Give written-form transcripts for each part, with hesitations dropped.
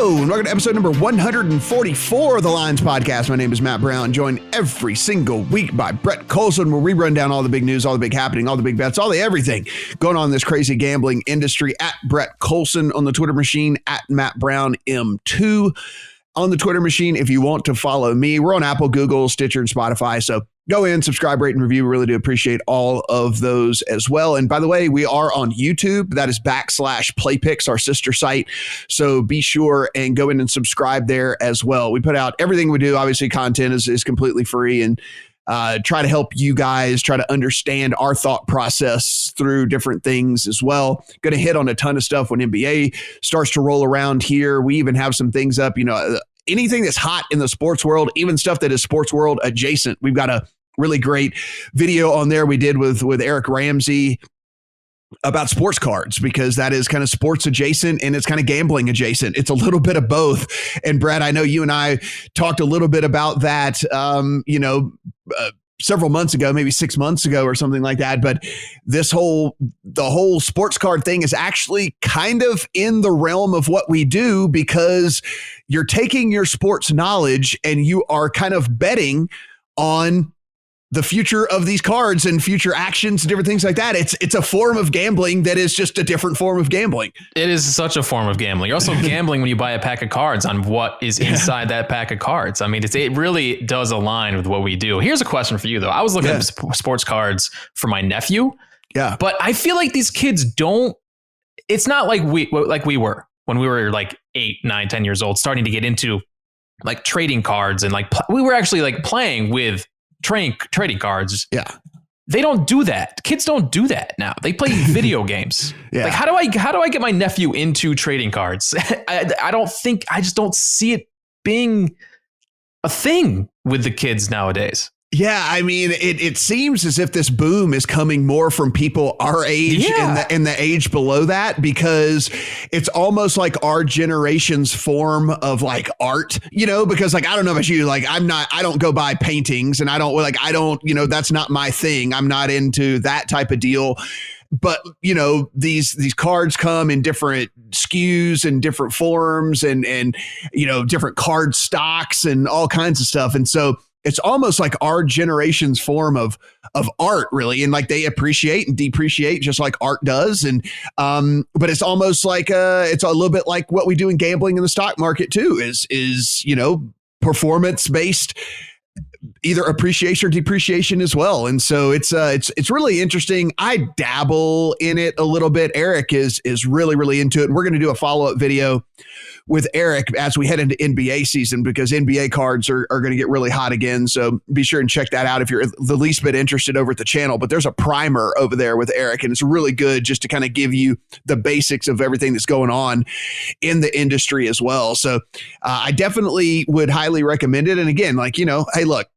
Hello, and welcome to episode number 144 of the Lines Podcast. My name is Matt Brown, joined every single week by Brett Collson, where we run down all the big news, all the big happening, all the big bets, all the everything going on in this crazy gambling industry. At Brett Collson on the Twitter machine, at Matt Brown M2 on the Twitter machine. If you want to follow me, we're on Apple, Google, Stitcher, and Spotify. So go in, subscribe, rate, and review. We really do appreciate all of those as well. And by the way, we are on YouTube. That is /PlayPicks, our sister site. So be sure and go in and subscribe there as well. We put out everything we do. Obviously, content is completely free, and try to help you guys try to understand our thought process through different things as well. Going to hit on a ton of stuff when NBA starts to roll around here. We even have some things up, anything that's hot in the sports world, even stuff that is sports world adjacent. We've got a really great video on there we did with Eric Ramsey about sports cards, because that is kind of sports adjacent and it's kind of gambling adjacent. It's a little bit of both. And Brad, I know you and I talked a little bit about that, several months ago, maybe 6 months ago or something like that. But the whole sports card thing is actually kind of in the realm of what we do, because you're taking your sports knowledge and you are kind of betting on the future of these cards and future actions and different things like that. It's a form of gambling that is just a different form of gambling. It is such a form of gambling. You're also gambling when you buy a pack of cards on what is inside that pack of cards. I mean, it really does align with what we do. Here's a question for you, though. I was looking at sports cards for my nephew. Yeah. But I feel like these kids it's not like we were when we were like 8, 9, 10 years old, starting to get into like trading cards, and we were actually like playing with trading cards. Yeah. They don't do that. Kids don't do that now. They play video games. Yeah. Like, how do I get my nephew into trading cards? I just don't see it being a thing with the kids nowadays. Yeah, I mean, it seems as if this boom is coming more from people our age and the age below that, because it's almost like our generation's form of like art, because like, I don't know about you, like I don't go buy paintings, and I don't, that's not my thing. I'm not into that type of deal. But, these cards come in different SKUs and different forms and different card stocks and all kinds of stuff. And so it's almost like our generation's form of art, really. And like, they appreciate and depreciate just like art does. And but it's almost like it's a little bit like what we do in gambling in the stock market too, is performance based, either appreciation or depreciation as well. And so it's really interesting. I dabble in it a little bit. Eric is really, really into it. And we're going to do a follow-up video with Eric as we head into NBA season, because NBA cards are going to get really hot again. So be sure and check that out if you're the least bit interested over at the channel. But there's a primer over there with Eric, and it's really good just to kind of give you the basics of everything that's going on in the industry as well. So I definitely would highly recommend it. And again, like, hey, look,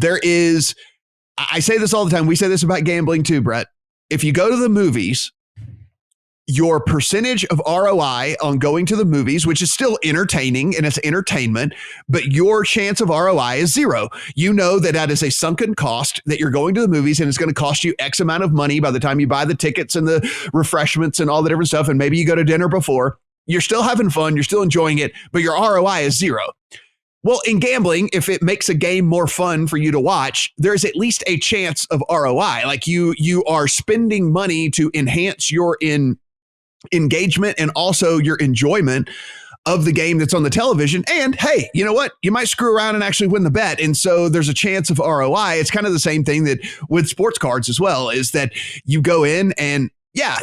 I say this all the time. We say this about gambling too, Brett. If you go to the movies, your percentage of ROI on going to the movies, which is still entertaining and it's entertainment, but your chance of ROI is zero. You know that is a sunken cost, that you're going to the movies and it's going to cost you X amount of money by the time you buy the tickets and the refreshments and all the different stuff. And maybe you go to dinner before. You're still having fun. You're still enjoying it, but your ROI is zero. Well, in gambling, if it makes a game more fun for you to watch, there's at least a chance of ROI. Like you are spending money to enhance your engagement and also your enjoyment of the game that's on the television. And hey, you know what? You might screw around and actually win the bet. And so there's a chance of ROI. It's kind of the same thing that with sports cards as well, is that you go in and yeah,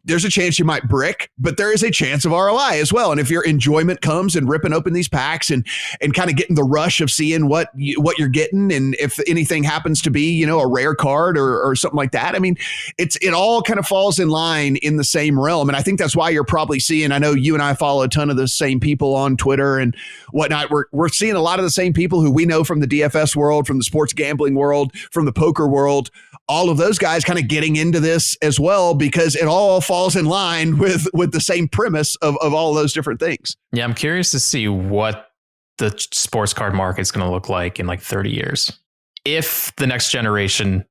there's a chance you might brick, but there is a chance of ROI as well. And if your enjoyment comes and ripping open these packs and kind of getting the rush of seeing what you're getting, and if anything happens to be, a rare card or something like that, I mean, it all kind of falls in line in the same realm. And I think that's why you're probably seeing, I know you and I follow a ton of the same people on Twitter and whatnot. We're seeing a lot of the same people who we know from the DFS world, from the sports gambling world, from the poker world, all of those guys kind of getting into this as well, because it all falls in line with the same premise of all of those different things. Yeah, I'm curious to see what the sports card market is going to look like in like 30 years. If the next generation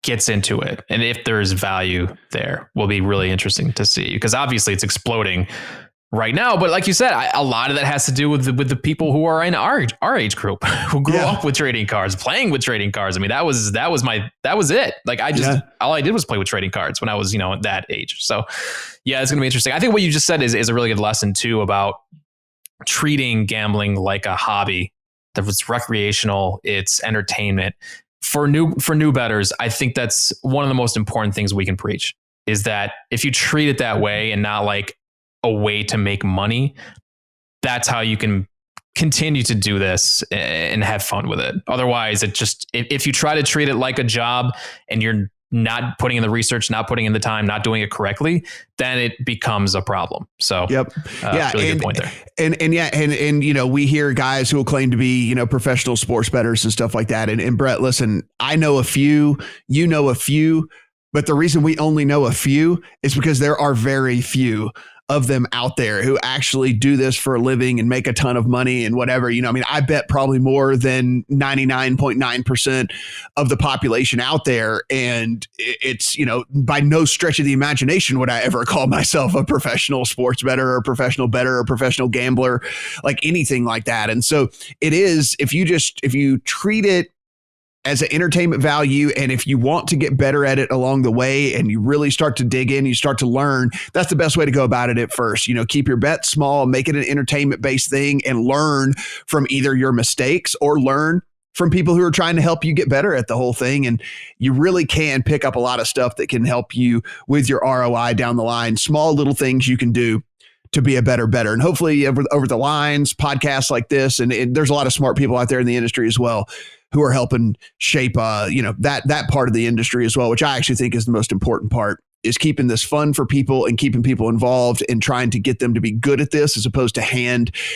gets into it and if there is value there, will be really interesting to see, because obviously it's exploding right now. But like you said, a lot of that has to do with the people who are in our age group, who grew up with trading cards, playing with trading cards. I mean, that was it. Like all I did was play with trading cards when I was, that age. So yeah, it's going to be interesting. I think what you just said is a really good lesson too about treating gambling like a hobby. That it's recreational, it's entertainment. For new bettors, I think that's one of the most important things we can preach, is that if you treat it that way and not like a way to make money, that's how you can continue to do this and have fun with it. Otherwise, if you try to treat it like a job and you're not putting in the research, not putting in the time, not doing it correctly, then it becomes a problem. So really good point there. And we hear guys who will claim to be, professional sports bettors and stuff like that. And Brett, listen, I know a few, you know a few, but the reason we only know a few is because there are very few of them out there who actually do this for a living and make a ton of money and whatever. I bet probably more than 99.9% of the population out there. And it's, by no stretch of the imagination would I ever call myself a professional sports bettor or a professional bettor or a professional gambler, like anything like that. And so it is, if you treat it as an entertainment value, and if you want to get better at it along the way and you really start to dig in, you start to learn, that's the best way to go about it at first. Keep your bet small, make it an entertainment-based thing, and learn from either your mistakes or learn from people who are trying to help you get better at the whole thing. And you really can pick up a lot of stuff that can help you with your ROI down the line, small little things you can do to be a better bettor. And hopefully over the lines, podcasts like this, and there's a lot of smart people out there in the industry as well who are helping shape, that part of the industry as well, which I actually think is the most important part, is keeping this fun for people and keeping people involved and trying to get them to be good at this, as opposed to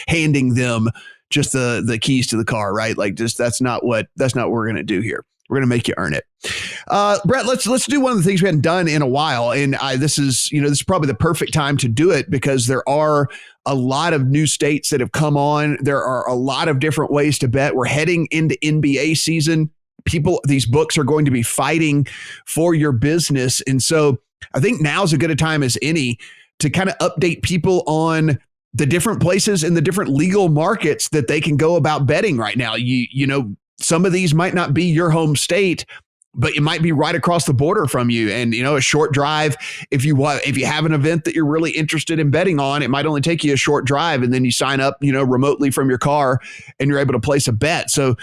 handing them just the keys to the car, right? Like, just that's not what we're going to do here. We're going to make you earn it. Brett, let's do one of the things we hadn't done in a while. And this is probably the perfect time to do it, because there are a lot of new states that have come on. There are a lot of different ways to bet. We're heading into NBA season. These books are going to be fighting for your business. And so I think now's as good a time as any to kind of update people on the different places and the different legal markets that they can go about betting right now. Some of these might not be your home state, but it might be right across the border from you. And, a short drive, if you have an event that you're really interested in betting on, it might only take you a short drive, and then you sign up, remotely from your car, and you're able to place a bet. So,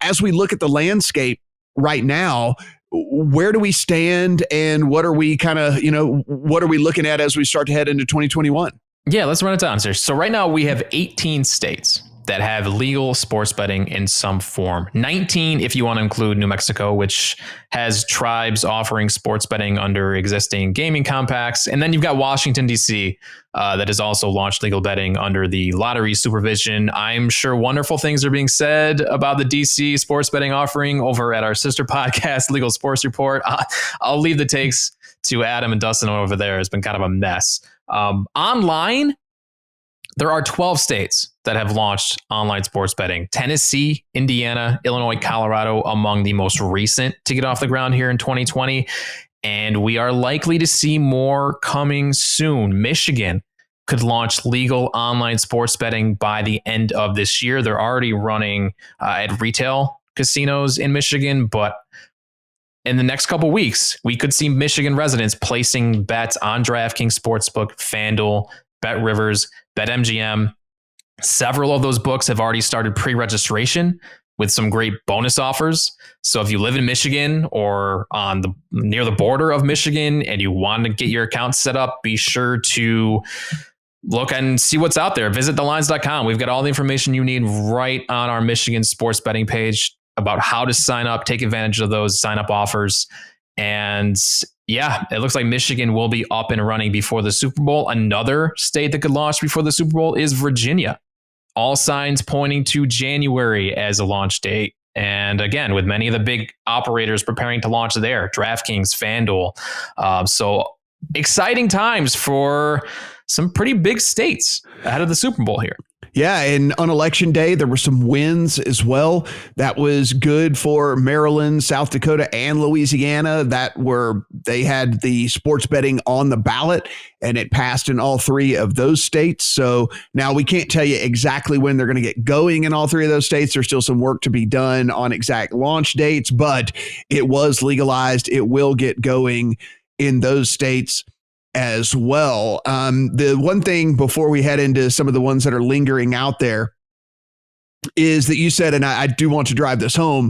as we look at the landscape right now, where do we stand, and what are we what are we looking at as we start to head into 2021? Yeah, let's run it down, sir. So right now we have 18 states that have legal sports betting in some form. 19, if you want to include New Mexico, which has tribes offering sports betting under existing gaming compacts. And then you've got Washington, D.C., that has also launched legal betting under the lottery supervision. I'm sure wonderful things are being said about the D.C. sports betting offering over at our sister podcast, Legal Sports Report. I'll leave the takes to Adam and Dustin over there. It's been kind of a mess. Online, there are 12 states that have launched online sports betting. Tennessee, Indiana, Illinois, Colorado, among the most recent to get off the ground here in 2020. And we are likely to see more coming soon. Michigan could launch legal online sports betting by the end of this year. They're already running at retail casinos in Michigan, but in the next couple of weeks, we could see Michigan residents placing bets on DraftKings Sportsbook, FanDuel, BetRivers, BetMGM. Several of those books have already started pre-registration with some great bonus offers. So if you live in Michigan or near the border of Michigan and you want to get your account set up, be sure to look and see what's out there. Visit thelines.com. We've got all the information you need right on our Michigan sports betting page about how to sign up, take advantage of those sign up offers. And yeah, it looks like Michigan will be up and running before the Super Bowl. Another state that could launch before the Super Bowl is Virginia. All signs pointing to January as a launch date. And again, with many of the big operators preparing to launch there, DraftKings, FanDuel. So exciting times for some pretty big states ahead of the Super Bowl here. Yeah, and on election day, there were some wins as well. That was good for Maryland, South Dakota, and Louisiana. They had the sports betting on the ballot, and it passed in all three of those states. So now we can't tell you exactly when they're going to get going in all three of those states. There's still some work to be done on exact launch dates, but it was legalized. It will get going in those states as well. The one thing before we head into some of the ones that are lingering out there is that you said, and I do want to drive this home,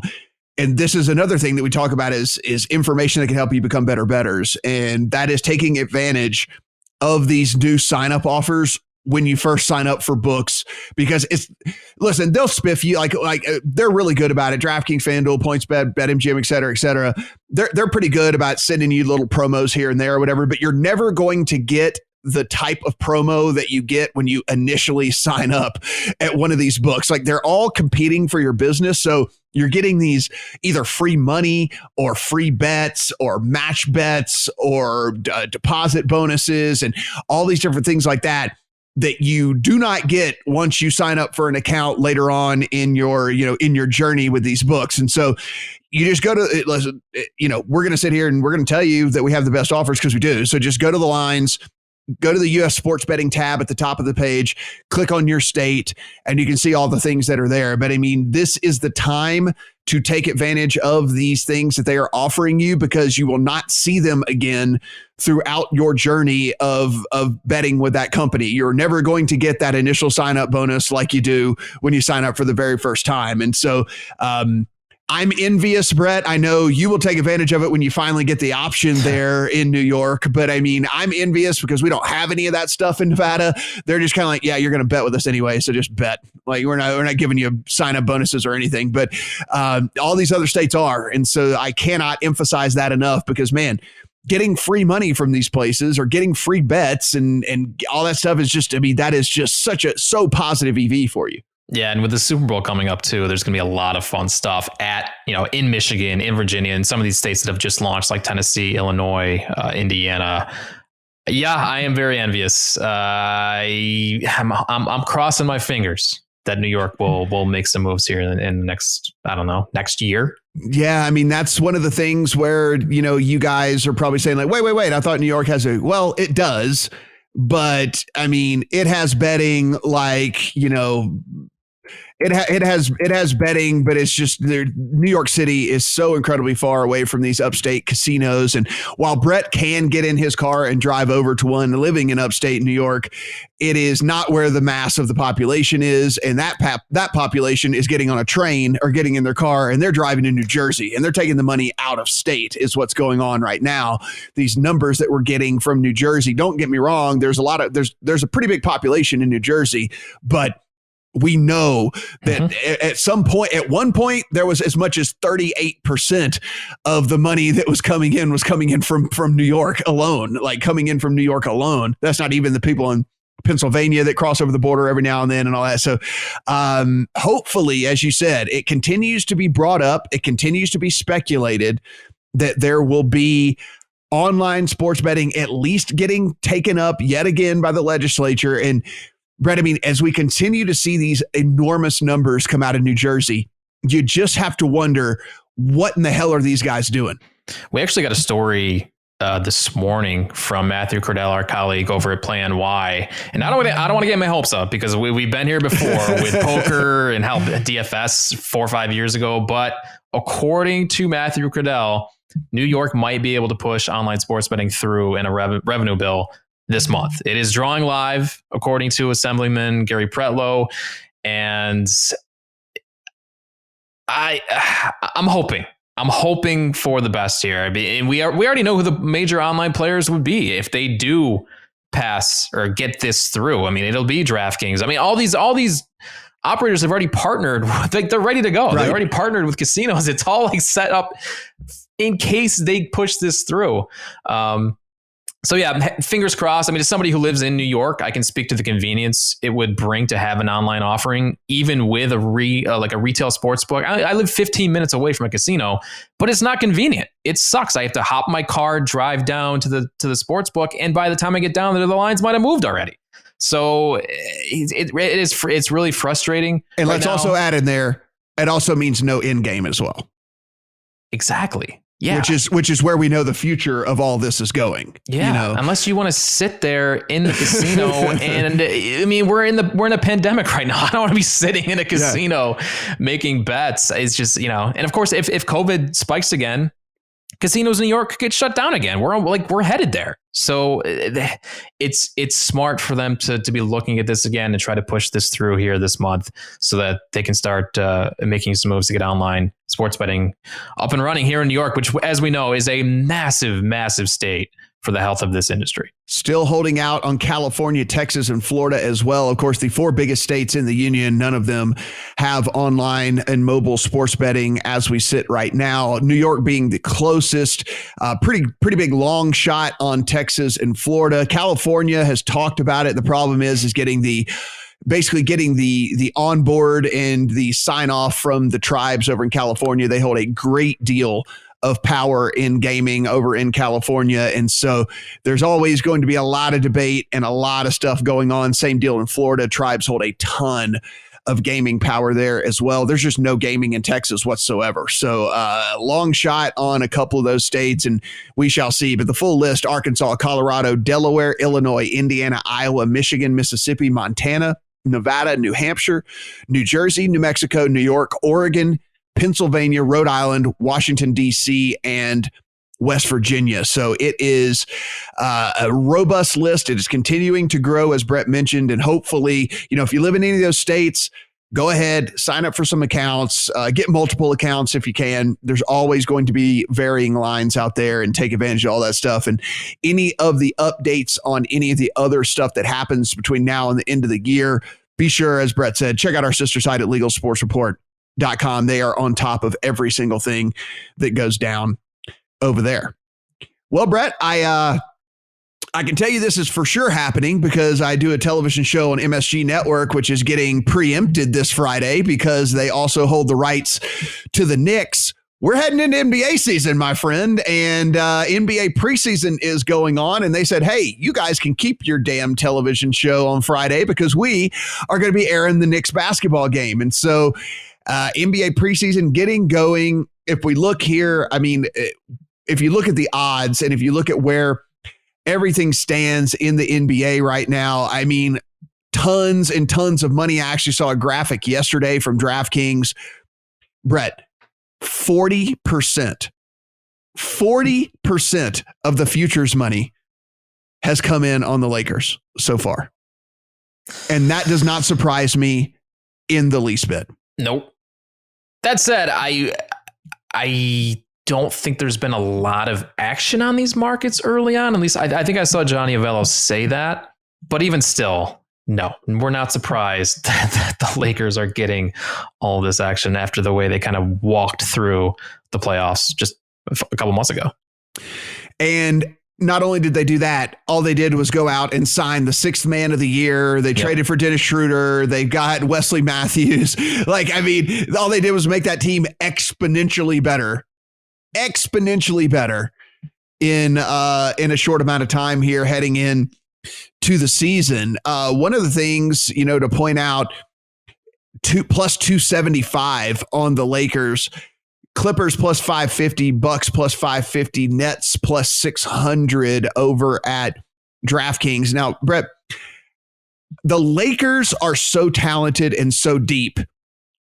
and this is another thing that we talk about is information that can help you become better bettors. And that is taking advantage of these new sign-up offers when you first sign up for books, because listen, they'll spiff you like they're really good about it. DraftKings, FanDuel, PointsBet, BetMGM, et cetera, et cetera. They're pretty good about sending you little promos here and there or whatever, but you're never going to get the type of promo that you get when you initially sign up at one of these books. Like, they're all competing for your business. So you're getting these either free money or free bets or match bets or deposit bonuses and all these different things like that you do not get once you sign up for an account later on in your journey with these books. And so you just go to, listen, we're going to sit here and we're going to tell you that we have the best offers because we do. So just go to the lines, go to the U.S. sports betting tab at the top of the page, click on your state, and you can see all the things that are there. But I mean, this is the time to take advantage of these things that they are offering you, because you will not see them again throughout your journey of betting with that company. You're never going to get that initial sign up bonus like you do when you sign up for the very first time. And so, I'm envious, Brett. I know you will take advantage of it when you finally get the option there in New York. But I mean, I'm envious because we don't have any of that stuff in Nevada. They're just kind of like, yeah, you're going to bet with us anyway, so just bet. Like, we're not giving you sign up bonuses or anything. But all these other states are, and so I cannot emphasize that enough, because man, getting free money from these places or getting free bets and all that stuff is just, I mean, that is just so positive EV for you. Yeah, and with the Super Bowl coming up too, there's going to be a lot of fun stuff in Michigan, in Virginia, and some of these states that have just launched, like Tennessee, Illinois, Indiana. Yeah, I am very envious. I'm crossing my fingers that New York will make some moves here in the next year. Yeah, I mean, that's one of the things where, you guys are probably saying like, wait, I thought New York has well, it does. But I mean, it has betting like, it has betting, but it's just New York City is so incredibly far away from these upstate casinos. And while Brett can get in his car and drive over to one living in upstate New York, it is not where the mass of the population is. And that population is getting on a train or getting in their car and they're driving to New Jersey and they're taking the money out of state is what's going on right now. These numbers that we're getting from New Jersey, don't get me wrong. There's a pretty big population in New Jersey, but we know that at one point, there was as much as 38% of the money that was coming in from New York alone, That's not even the people in Pennsylvania that cross over the border every now and then and all that. So hopefully, as you said, it continues to be brought up. It continues to be speculated that there will be online sports betting at least getting taken up yet again by the legislature. And Brett, I mean, as we continue to see these enormous numbers come out of New Jersey, you just have to wonder, what in the hell are these guys doing? We actually got a story this morning from Matthew Cordell, our colleague over at Play NY. And I don't want to get my hopes up, because we've been here before with poker and DFS 4 or 5 years ago. But according to Matthew Cordell, New York might be able to push online sports betting through in a revenue bill this month. It is drawing live, according to Assemblyman Gary Pretlow, and I'm hoping for the best here. I mean, we already know who the major online players would be if they do pass or get this through. I mean, it'll be DraftKings. I mean, all these operators have already partnered. Like, they're ready to go. Right. They've already partnered with casinos. It's all like set up in case they push this through. So yeah, fingers crossed. I mean, as somebody who lives in New York, I can speak to the convenience it would bring to have an online offering, even with like a retail sports book. I live 15 minutes away from a casino, but it's not convenient. It sucks. I have to hop my car, drive down to the sports book, and by the time I get down there, the lines might have moved already. So it's really frustrating. And let's also add in there, it also means no in game as well. Exactly. Yeah. Which is where we know the future of all this is going. Yeah. Unless you want to sit there in the casino and I mean, we're in a pandemic right now. I don't want to be sitting in a casino making bets. It's just, and of course, if COVID spikes again, casinos in New York get shut down again. We're headed there. So it's smart for them to be looking at this again and try to push this through here this month so that they can start making some moves to get online sports betting up and running here in New York, which, as we know, is a massive, massive state for the health of this industry. Still holding out on California, Texas, and Florida as well. Of course, the 4 biggest states in the union, none of them have online and mobile sports betting as we sit right now. New York being the closest, pretty big long shot on Texas and Florida. California has talked about it. The problem is getting the onboard and the sign off from the tribes over in California. They hold a great deal of power in gaming over in California. And so there's always going to be a lot of debate and a lot of stuff going on. Same deal in Florida. Tribes hold a ton of gaming power there as well. There's just no gaming in Texas whatsoever. So long shot on a couple of those states, and we shall see. But the full list: Arkansas, Colorado, Delaware, Illinois, Indiana, Iowa, Michigan, Mississippi, Montana, Nevada, New Hampshire, New Jersey, New Mexico, New York, Oregon, Pennsylvania, Rhode Island, Washington, D.C., and West Virginia. So it is a robust list. It is continuing to grow, as Brett mentioned. And hopefully, if you live in any of those states, go ahead, sign up for some accounts, get multiple accounts if you can. There's always going to be varying lines out there, and take advantage of all that stuff. And any of the updates on any of the other stuff that happens between now and the end of the year, be sure, as Brett said, check out our sister site at legalsportsreport.com. They are on top of every single thing that goes down over there. Well, Brett, I can tell you this is for sure happening because I do a television show on MSG Network, which is getting preempted this Friday because they also hold the rights to the Knicks. We're heading into NBA season, my friend, and NBA preseason is going on. And they said, hey, you guys can keep your damn television show on Friday because we are going to be airing the Knicks basketball game. And so NBA preseason getting going. If we look here, I mean, if you look at the odds and if you look at where everything stands in the NBA right now, I mean, tons and tons of money. I actually saw a graphic yesterday from DraftKings. Brett, 40% of the futures money has come in on the Lakers so far. And that does not surprise me in the least bit. Nope. That said, I don't think there's been a lot of action on these markets early on. At least I think I saw Johnny Avello say that. But even still, no, we're not surprised that the Lakers are getting all this action after the way they kind of walked through the playoffs just a couple months ago. And not only did they do that, all they did was go out and sign the 6th man of the year. They traded for Dennis Schroeder. They got Wesley Matthews. All they did was make that team exponentially better in a short amount of time here heading in to the season. One of the things, to point out, plus 275 on the Lakers, Clippers plus 550, Bucks plus 550, Nets plus 600 over at DraftKings. Now, Brett, the Lakers are so talented and so deep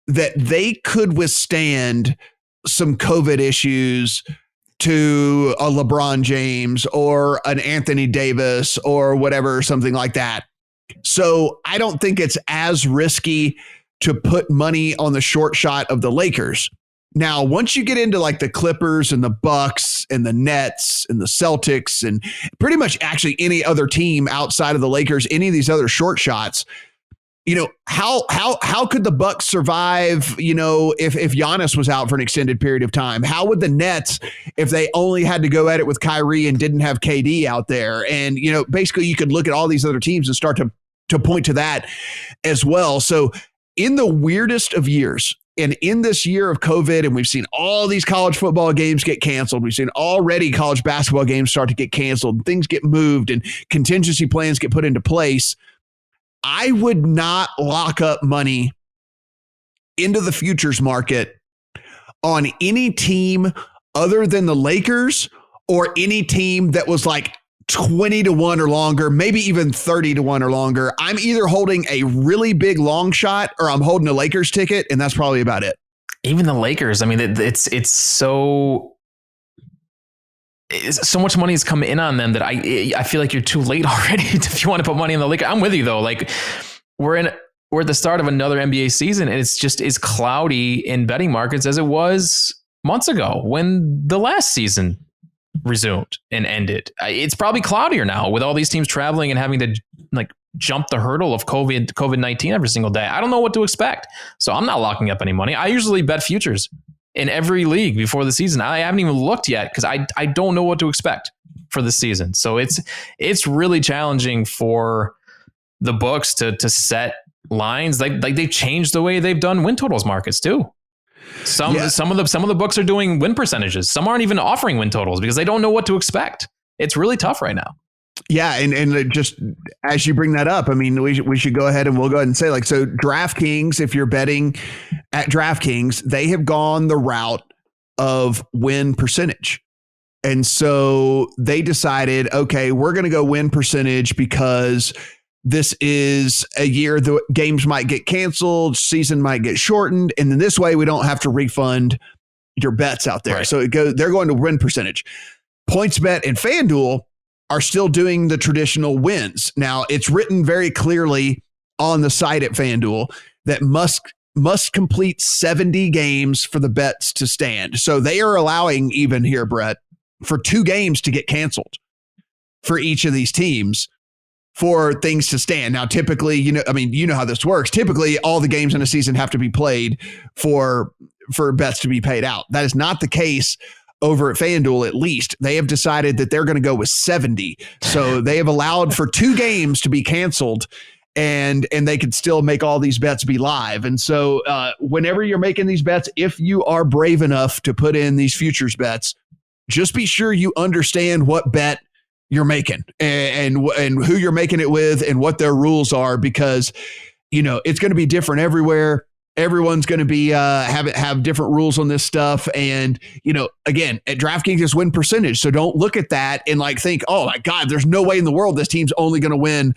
that they could withstand some COVID issues to a LeBron James or an Anthony Davis or whatever, something like that. So I don't think it's as risky to put money on the short shot of the Lakers. Now, once you get into like the Clippers and the Bucks and the Nets and the Celtics and pretty much actually any other team outside of the Lakers, any of these other short shots, how could the Bucks survive, if Giannis was out for an extended period of time? How would the Nets, if they only had to go at it with Kyrie and didn't have KD out there? And, basically you could look at all these other teams and start to point to that as well. So in the weirdest of years, and in this year of COVID, and we've seen all these college football games get canceled. We've seen already college basketball games start to get canceled. And things get moved and contingency plans get put into place. I would not lock up money into the futures market on any team other than the Lakers or any team that was like 20-1 or longer, maybe even 30-1 or longer. I'm either holding a really big long shot or I'm holding a Lakers ticket, and that's probably about it. Even the Lakers, I mean, it's so much money has come in on them that I feel like you're too late already if you want to put money on the Lakers. I'm with you though. Like we're at the start of another NBA season, and it's just as cloudy in betting markets as it was months ago when the last season resumed and ended. It's probably cloudier now with all these teams traveling and having to like jump the hurdle of COVID-19 every single day. I don't know what to expect. So I'm not locking up any money. I usually bet futures in every league before the season. I haven't even looked yet because I don't know what to expect for the season. So it's really challenging for the books to set lines. Like they've changed the way they've done win totals markets too. Some of the books are doing win percentages. Some aren't even offering win totals because they don't know what to expect. It's really tough right now. Yeah, and just as you bring that up, I mean, we should go ahead and we'll go ahead and say, like, so DraftKings, if you're betting at DraftKings, they have gone the route of win percentage. And so they decided, okay, we're going to go win percentage because this is a year the games might get canceled, season might get shortened, and then this way we don't have to refund your bets out there. Right. So they're going to win percentage. PointsBet and FanDuel are still doing the traditional wins. Now, it's written very clearly on the site at FanDuel that must complete 70 games for the bets to stand. So they are allowing, even here, Brett, for 2 games to get canceled for each of these teams for things to stand. Now, typically, you know how this works. Typically, all the games in a season have to be played for bets to be paid out. That is not the case over at FanDuel. At least they have decided that they're going to go with 70. So they have allowed for 2 games to be canceled, and they could still make all these bets be live. And so whenever you're making these bets, if you are brave enough to put in these futures bets, just be sure you understand what bet you're making and who you're making it with and what their rules are, because it's going to be different everywhere. Everyone's going to be have different rules on this stuff. And again, at DraftKings it's win percentage, so don't look at that and like think, oh my God, there's no way in the world this team's only going to win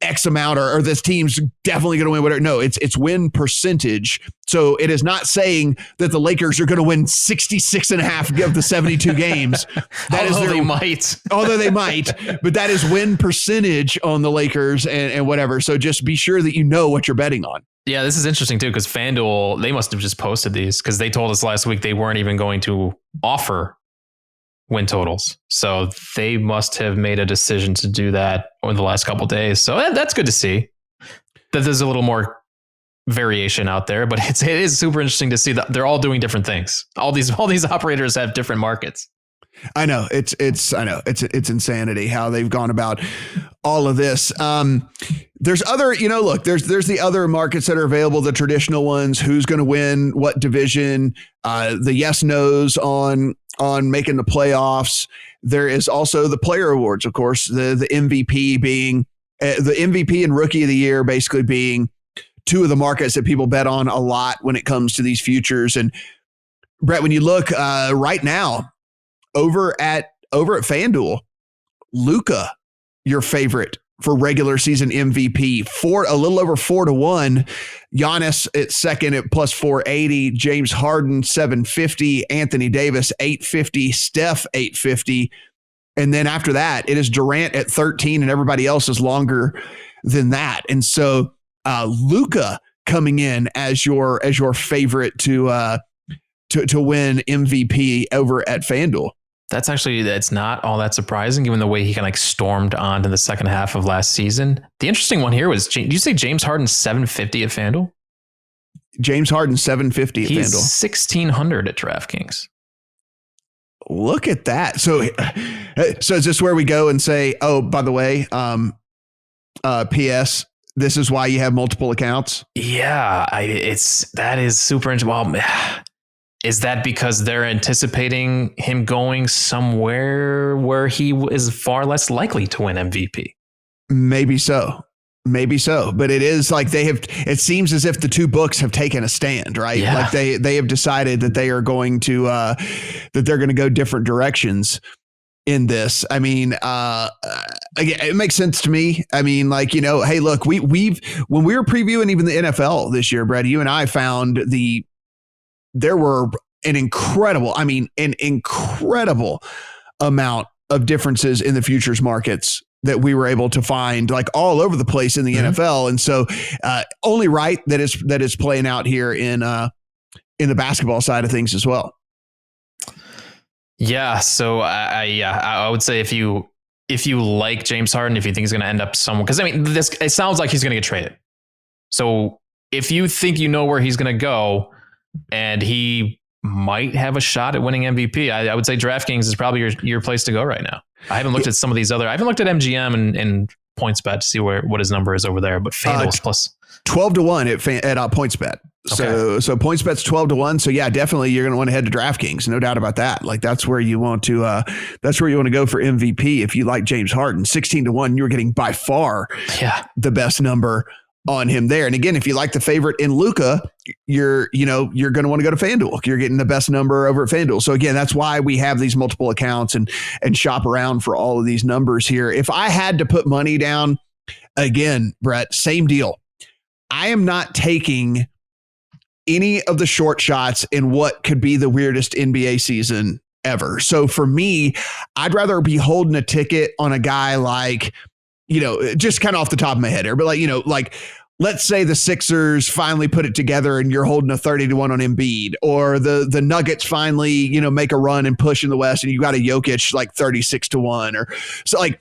X amount or this team's definitely going to win whatever. No, it's win percentage. So it is not saying that the Lakers are going to win 66.5 of the 72 games. Although they might, but that is win percentage on the Lakers and whatever. So just be sure that you know what you're betting on. Yeah, this is interesting too, because FanDuel, they must have just posted these because they told us last week they weren't even going to offer win totals. So they must have made a decision to do that over the last couple of days. So that's good to see that there's a little more variation out there, but it is super interesting to see that they're all doing different things. All these operators have different markets. I know it's insanity how they've gone about all of this. There's other, there's the other markets that are available, the traditional ones, who's going to win what division, the yes, no's on making the playoffs. There is also the player awards, of course, the MVP being the MVP and rookie of the year, basically being 2 of the markets that people bet on a lot when it comes to these futures. And Brett, when you look right now over at FanDuel, Luka, your favorite for regular season MVP, a little over 4-1. Giannis at second at plus 480. James Harden 750. Anthony Davis 850. Steph 850. And then after that, it is Durant at 13, and everybody else is longer than that. And so Luka coming in as your favorite to win MVP over at FanDuel. That's not all that surprising given the way he kind of like stormed on to the second half of last season. The interesting one here was, did you say James Harden 750 at FanDuel? James Harden 750 at He's FanDuel. 1,600 at DraftKings. Look at that. So is this where we go and say, oh, by the way, P.S., this is why you have multiple accounts? Yeah, that is super interesting. Well, is that because they're anticipating him going somewhere where he is far less likely to win MVP? Maybe so. But it is like it seems as if the two books have taken a stand, right? Yeah. Like they have decided that they are going to, that they're going to go different directions in this. I mean, again, it makes sense to me. I mean, like, hey, look, when we were previewing even the NFL this year, Brad, you and I found there were an incredible amount of differences in the futures markets that we were able to find, like, all over the place in the NFL. And so only right that is playing out here in the basketball side of things as well. Yeah. So I would say if you like James Harden, if you think he's going to end up somewhere, because I mean, it sounds like he's going to get traded. So if you think you know where he's going to go and he might have a shot at winning MVP, I would say DraftKings is probably your place to go right now. I haven't looked at some of these I haven't looked at MGM and PointsBet to see what his number is over there, but FanDuel's plus 12-1 at PointsBet. Okay. So PointsBet's 12-1. So yeah, definitely you're going to want to head to DraftKings. No doubt about that. Like that's where you want to go for MVP. If you like James Harden, 16-1, you're getting by far the best number on him there. And again, if you like the favorite in Luka, you're going to want to go to FanDuel. You're getting the best number over at FanDuel. So again, that's why we have these multiple accounts and shop around for all of these numbers here. If I had to put money down, again, Brett, same deal. I am not taking any of the short shots in what could be the weirdest NBA season ever. So for me, I'd rather be holding a ticket on a guy like, just kind of off the top of my head here, but like let's say the Sixers finally put it together and you're holding a 30-1 on Embiid, or the Nuggets finally, make a run and push in the West and you got a Jokic like 36-1, or so. Like,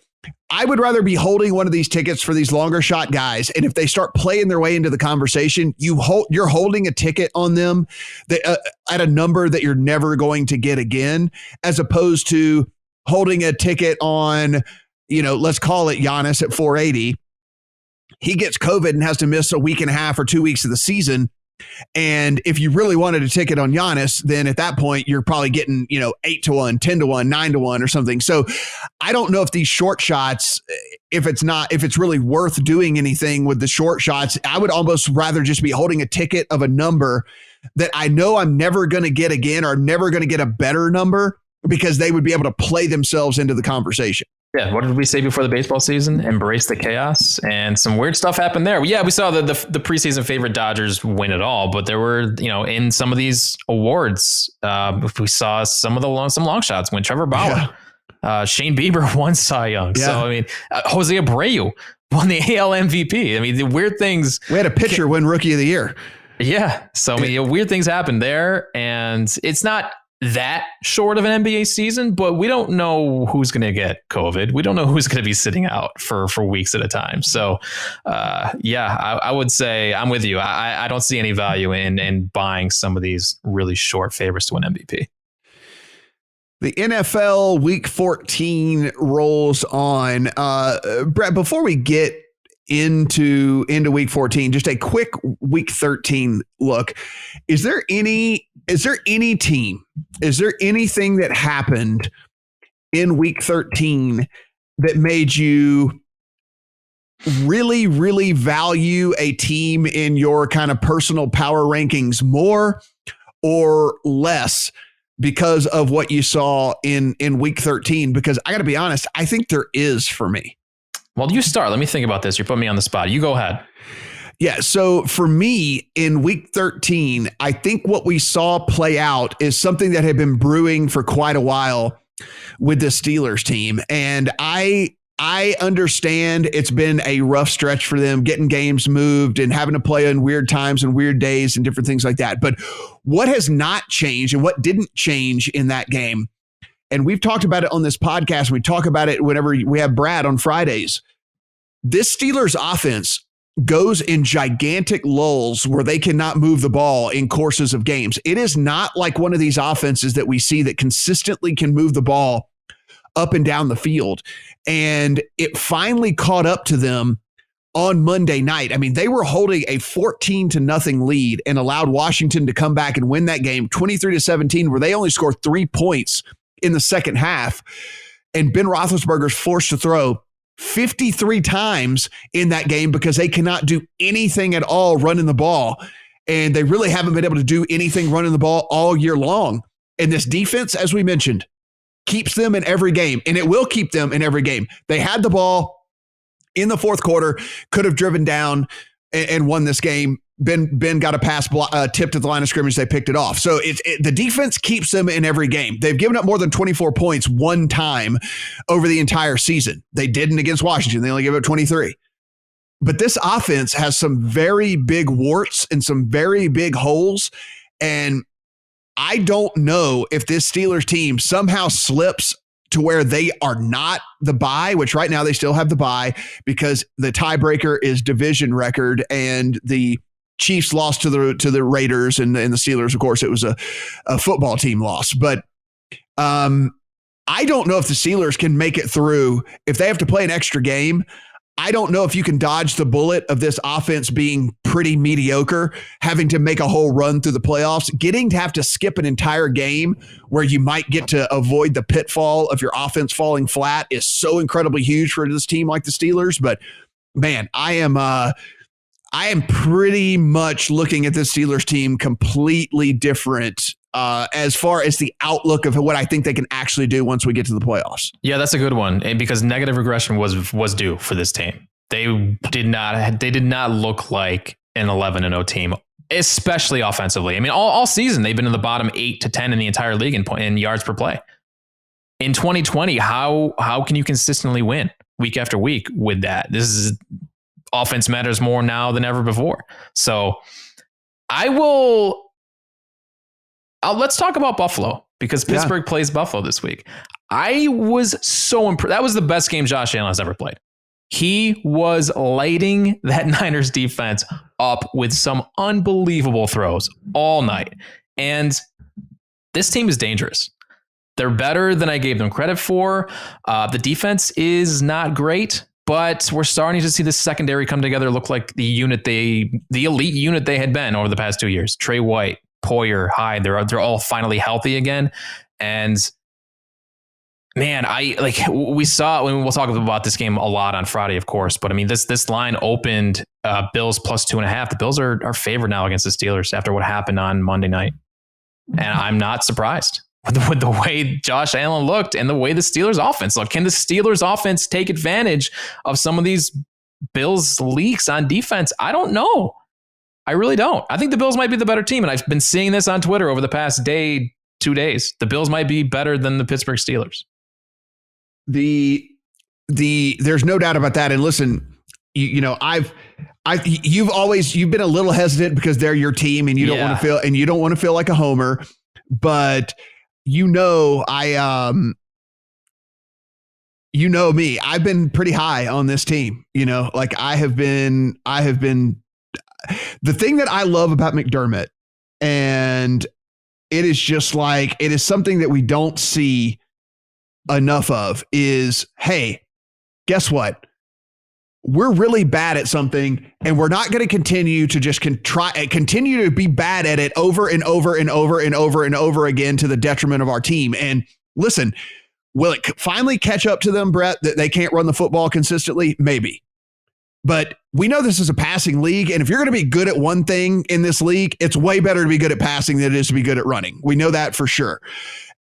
I would rather be holding one of these tickets for these longer shot guys. And if they start playing their way into the conversation, you're holding a ticket on them that, at a number that you're never going to get again, as opposed to holding a ticket on, let's call it Giannis at 480. He gets COVID and has to miss a week and a half or 2 weeks of the season. And if you really wanted a ticket on Giannis, then at that point, you're probably getting, 8-1, 10-1, 9-1 or something. So I don't know if these short shots, if it's really worth doing anything with the short shots. I would almost rather just be holding a ticket of a number that I know I'm never going to get again, or never going to get a better number, because they would be able to play themselves into the conversation. Yeah, what did we say before the baseball season? Embrace the chaos, and some weird stuff happened there. Yeah, we saw the preseason favorite Dodgers win it all, but there were, in some of these awards, we saw some long shots win. Trevor Bauer, Shane Bieber won Cy Young. Yeah. So I mean, Jose Abreu won the AL MVP. I mean, the weird things. We had a pitcher win Rookie of the Year. Yeah, so I mean, weird things happened there, and it's not that short of an NBA season, but we don't know who's going to get COVID. We don't know who's going to be sitting out for weeks at a time. So, I would say I'm with you. I don't see any value in buying some of these really short favorites to win MVP. The NFL Week 14 rolls on. Brett, before we get into Week 14, just a quick Week 13 look. Is there any team? Is there anything that happened in Week 13 that made you really, really value a team in your kind of personal power rankings more or less because of what you saw in Week 13? Because I got to be honest, I think there is for me. Well, you start. Let me think about this. You're putting me on the spot. You go ahead. Yeah. So for me in Week 13, I think what we saw play out is something that had been brewing for quite a while with the Steelers team. And I understand it's been a rough stretch for them, getting games moved and having to play on weird times and weird days and different things like that. But what has not changed and what didn't change in that game And we've talked about it on this podcast. We talk about it whenever we have Brad on Fridays. This Steelers offense goes in gigantic lulls where they cannot move the ball in courses of games. It is not like one of these offenses that we see that consistently can move the ball up and down the field. And it finally caught up to them on Monday night. I mean, they were holding a 14-0 lead and allowed Washington to come back and win that game 23-17, where they only scored 3 points in the second half. And Ben Roethlisberger's forced to throw 53 times in that game because they cannot do anything at all running the ball. And they really haven't been able to do anything running the ball all year long. And this defense, as we mentioned, keeps them in every game, and it will keep them in every game. They had the ball in the fourth quarter, could have driven down and won this game. Ben got a pass tipped at the line of scrimmage. They picked it off. So the defense keeps them in every game. They've given up more than 24 points one time over the entire season. They didn't against Washington. They only gave up 23. But this offense has some very big warts and some very big holes. And I don't know if this Steelers team somehow slips to where they are not the bye, which right now they still have the bye because the tiebreaker is division record, and the Chiefs lost to the Raiders, and the Steelers, of course, it was a football team loss. But I don't know if the Steelers can make it through if they have to play an extra game. I don't know if you can dodge the bullet of this offense being pretty mediocre, having to make a whole run through the playoffs, getting to have to skip an entire game where you might get to avoid the pitfall of your offense falling flat is so incredibly huge for this team like the Steelers. But man, I am pretty much looking at this Steelers team completely different as far as the outlook of what I think they can actually do once we get to the playoffs. Yeah, that's a good one. And because negative regression was due for this team. They did not look like an 11-0 team, especially offensively. I mean, all season they've been in the bottom 8 to 10 in the entire league in yards per play. In 2020, how can you consistently win week after week with that? This is offense matters more now than ever before. So let's talk about Buffalo, because Pittsburgh plays Buffalo this week. I was so impressed. That was the best game Josh Allen has ever played. He was lighting that Niners defense up with some unbelievable throws all night. And this team is dangerous. They're better than I gave them credit for. The defense is not great, but we're starting to see the secondary come together, look like the elite unit they had been over the past 2 years. Trey White, Poyer, Hyde, they're all finally healthy again. And man, we saw, we'll talk about this game a lot on Friday, of course, but I mean, this line opened Bills plus 2.5. The Bills are favored now against the Steelers after what happened on Monday night. And I'm not surprised with the way Josh Allen looked and the way the Steelers offense looked. Can the Steelers offense take advantage of some of these Bills leaks on defense? I don't know. I really don't. I think the Bills might be the better team. And I've been seeing this on Twitter over the past 2 days. The Bills might be better than the Pittsburgh Steelers. There's no doubt about that. And listen, you've been a little hesitant because they're your team and you don't want to feel like a homer, but me, I've been pretty high on this team. I have been the thing that I love about McDermott, and it is something that we don't see enough of, is, hey, guess what? We're really bad at something, and we're not going to continue to just continue to be bad at it over and over and over and over and over again to the detriment of our team. And listen, will it finally catch up to them, Brett, that they can't run the football consistently? Maybe. But we know this is a passing league, and if you're going to be good at one thing in this league, it's way better to be good at passing than it is to be good at running. We know that for sure.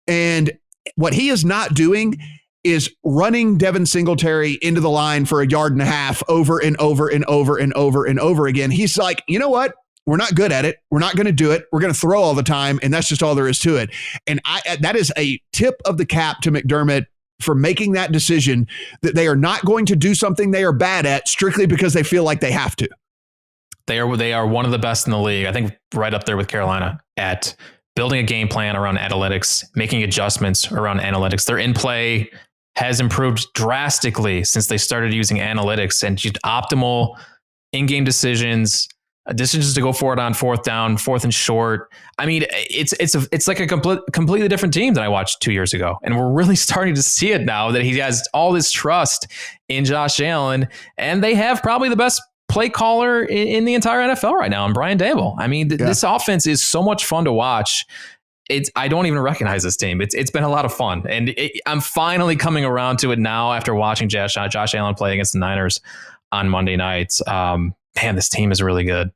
And what he is not doing is running Devin Singletary into the line for 1.5 yards over and over and over and over and over again. He's like, you know what? We're not good at it. We're not going to do it. We're going to throw all the time, and that's just all there is to it. And that is a tip of the cap to McDermott for making that decision that they are not going to do something they are bad at strictly because they feel like they have to. They are one of the best in the league. I think right up there with Carolina at building a game plan around analytics, making adjustments around analytics. Their in-play has improved drastically since they started using analytics, and just optimal in-game decisions to go for it on fourth down, fourth and short. I mean, it's like a completely different team than I watched 2 years ago. And we're really starting to see it now that he has all this trust in Josh Allen, and they have probably the best play caller in the entire NFL right now, and Brian Daboll. I mean, this offense is so much fun to watch. I don't even recognize this team. It's been a lot of fun, and I'm finally coming around to it now after watching Josh Allen play against the Niners on Monday nights. Man, this team is really good.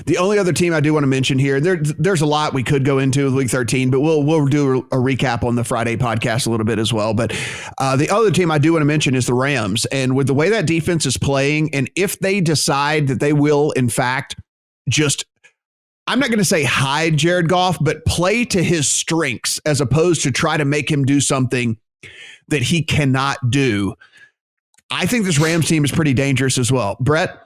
The only other team I do want to mention here, there's a lot we could go into with Week 13, but we'll do a recap on the Friday podcast a little bit as well. But the other team I do want to mention is the Rams. And with the way that defense is playing, and if they decide that they will, in fact, just, I'm not going to say hide Jared Goff, but play to his strengths as opposed to try to make him do something that he cannot do, I think this Rams team is pretty dangerous as well. Brett,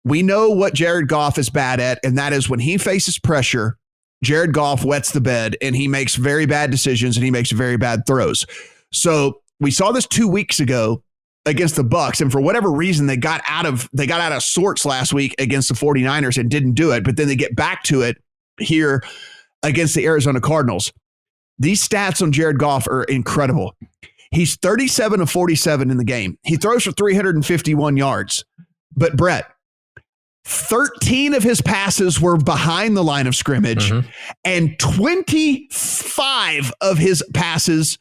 we know what Jared Goff is bad at, and that is when he faces pressure, Jared Goff wets the bed and he makes very bad decisions and he makes very bad throws. So we saw this 2 weeks ago against the Bucs, and for whatever reason, they got out of sorts last week against the 49ers and didn't do it, but then they get back to it here against the Arizona Cardinals. These stats on Jared Goff are incredible. He's 37 of 47 in the game. He throws for 351 yards. But Brett, 13 of his passes were behind the line of scrimmage, and 25 of his passes